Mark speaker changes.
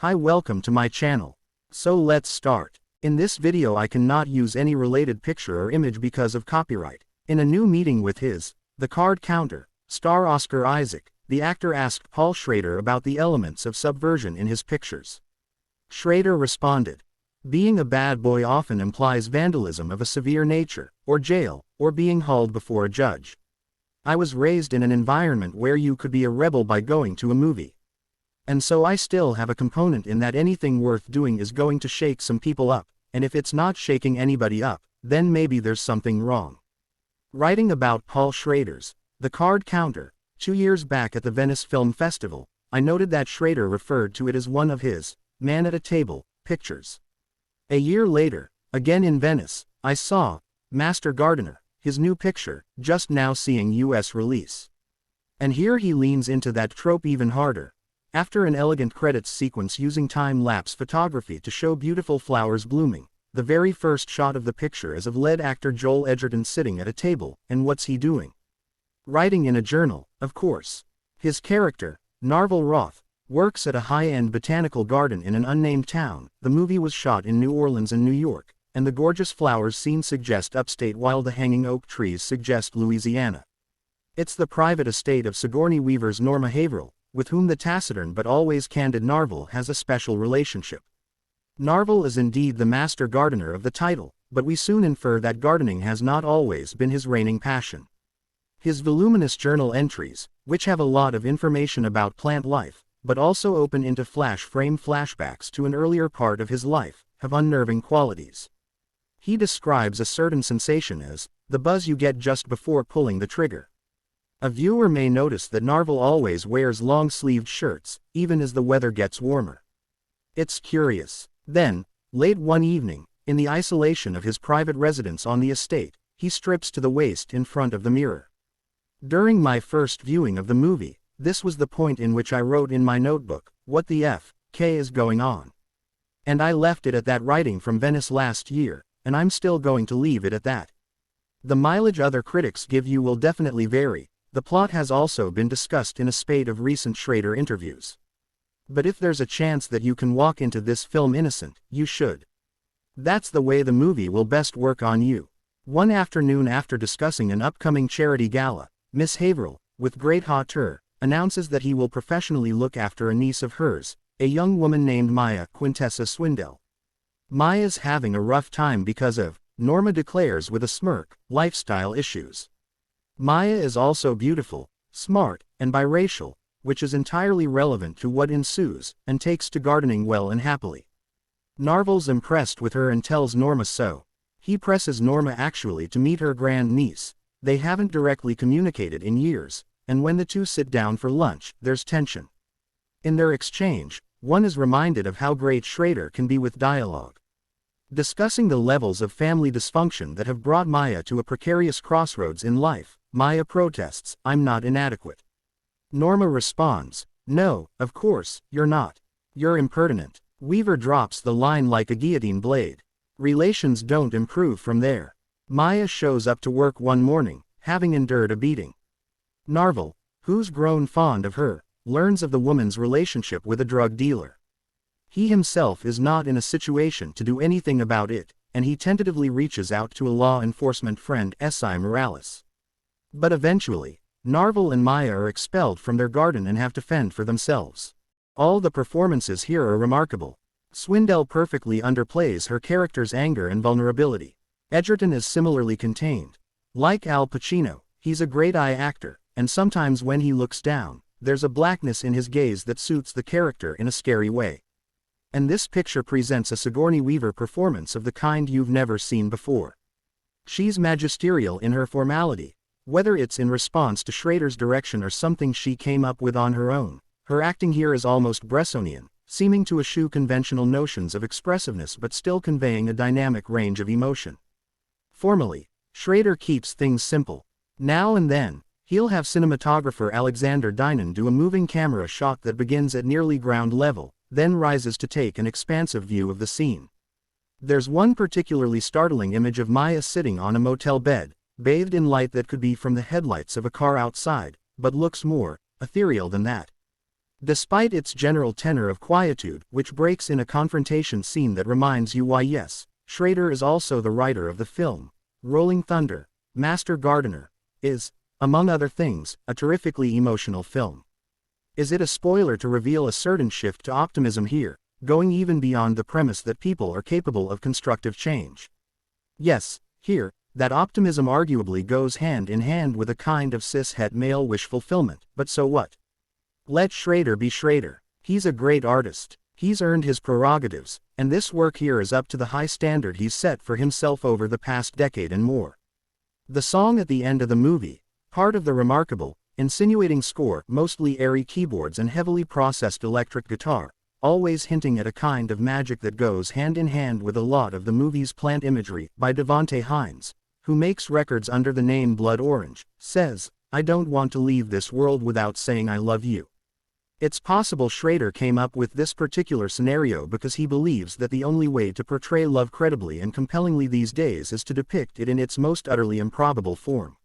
Speaker 1: Hi, welcome to my channel. So let's start. In this video I cannot use any related picture or image because of copyright. In a new meeting with the card counter, star Oscar Isaac, the actor asked Paul Schrader about the elements of subversion in his pictures. Schrader responded, "Being a bad boy often implies vandalism of a severe nature, or jail, or being hauled before a judge. I was raised in an environment where you could be a rebel by going to a movie. And so I still have a component in that anything worth doing is going to shake some people up, and if it's not shaking anybody up, then maybe there's something wrong." Writing about Paul Schrader's The Card Counter, 2 years back at the Venice Film Festival, I noted that Schrader referred to it as one of his man at a table pictures. A year later, again in Venice, I saw Master Gardener, his new picture, just now seeing US release. And here he leans into that trope even harder. After an elegant credits sequence using time-lapse photography to show beautiful flowers blooming, the very first shot of the picture is of lead actor Joel Edgerton sitting at a table, and what's he doing? Writing in a journal, of course. His character, Narvel Roth, works at a high-end botanical garden in an unnamed town. The movie was shot in New Orleans and New York, and the gorgeous flowers seen suggest upstate while the hanging oak trees suggest Louisiana. It's the private estate of Sigourney Weaver's Norma Haverhill, with whom the taciturn but always candid Narvel has a special relationship. Narvel is indeed the master gardener of the title, but we soon infer that gardening has not always been his reigning passion. His voluminous journal entries, which have a lot of information about plant life, but also open into flash-frame flashbacks to an earlier part of his life, have unnerving qualities. He describes a certain sensation as the buzz you get just before pulling the trigger. A viewer may notice that Narvel always wears long-sleeved shirts, even as the weather gets warmer. It's curious. Then, late one evening, in the isolation of his private residence on the estate, he strips to the waist in front of the mirror. During my first viewing of the movie, this was the point in which I wrote in my notebook, "What the F.K. is going on?" And I left it at that, writing from Venice last year, and I'm still going to leave it at that. The mileage other critics give you will definitely vary. The plot has also been discussed in a spate of recent Schrader interviews. But if there's a chance that you can walk into this film innocent, you should. That's the way the movie will best work on you. One afternoon after discussing an upcoming charity gala, Miss Haverhill, with great hauteur, announces that he will professionally look after a niece of hers, a young woman named Maya Quintessa Swindell. Maya's having a rough time because of, Norma declares with a smirk, lifestyle issues. Maya is also beautiful, smart, and biracial, which is entirely relevant to what ensues, and takes to gardening well and happily. Narvel's impressed with her and tells Norma so. He presses Norma actually to meet her grandniece. They haven't directly communicated in years, and when the two sit down for lunch, there's tension. In their exchange, one is reminded of how great Schrader can be with dialogue. Discussing the levels of family dysfunction that have brought Maya to a precarious crossroads in life, Maya protests, "I'm not inadequate." Norma responds, "No, of course, you're not. You're impertinent." Weaver drops the line like a guillotine blade. Relations don't improve from there. Maya shows up to work one morning, having endured a beating. Narvel, who's grown fond of her, learns of the woman's relationship with a drug dealer. He himself is not in a situation to do anything about it, and he tentatively reaches out to a law enforcement friend, S.I. Morales. But eventually, Narvel and Maya are expelled from their garden and have to fend for themselves. All the performances here are remarkable. Swindell perfectly underplays her character's anger and vulnerability. Edgerton is similarly contained. Like Al Pacino, he's a great eye actor, and sometimes when he looks down, there's a blackness in his gaze that suits the character in a scary way. And this picture presents a Sigourney Weaver performance of the kind you've never seen before. She's magisterial in her formality. Whether it's in response to Schrader's direction or something she came up with on her own, her acting here is almost Bressonian, seeming to eschew conventional notions of expressiveness but still conveying a dynamic range of emotion. Formally, Schrader keeps things simple. Now and then, he'll have cinematographer Alexander Dinan do a moving camera shot that begins at nearly ground level, then rises to take an expansive view of the scene. There's one particularly startling image of Maya sitting on a motel bed, bathed in light that could be from the headlights of a car outside, but looks more ethereal than that. Despite its general tenor of quietude, which breaks in a confrontation scene that reminds you why yes, Schrader is also the writer of the film. Rolling Thunder, Master Gardener, is, among other things, a terrifically emotional film. Is it a spoiler to reveal a certain shift to optimism here, going even beyond the premise that people are capable of constructive change? Yes, here, that optimism arguably goes hand in hand with a kind of cis-het male wish fulfillment, but so what? Let Schrader be Schrader. He's a great artist. He's earned his prerogatives, and this work here is up to the high standard he's set for himself over the past decade and more. The song at the end of the movie, part of the remarkable, insinuating score, mostly airy keyboards and heavily processed electric guitar, always hinting at a kind of magic that goes hand in hand with a lot of the movie's plant imagery, by Devonte Hines, who makes records under the name Blood Orange, says, "I don't want to leave this world without saying I love you." It's possible Schrader came up with this particular scenario because he believes that the only way to portray love credibly and compellingly these days is to depict it in its most utterly improbable form.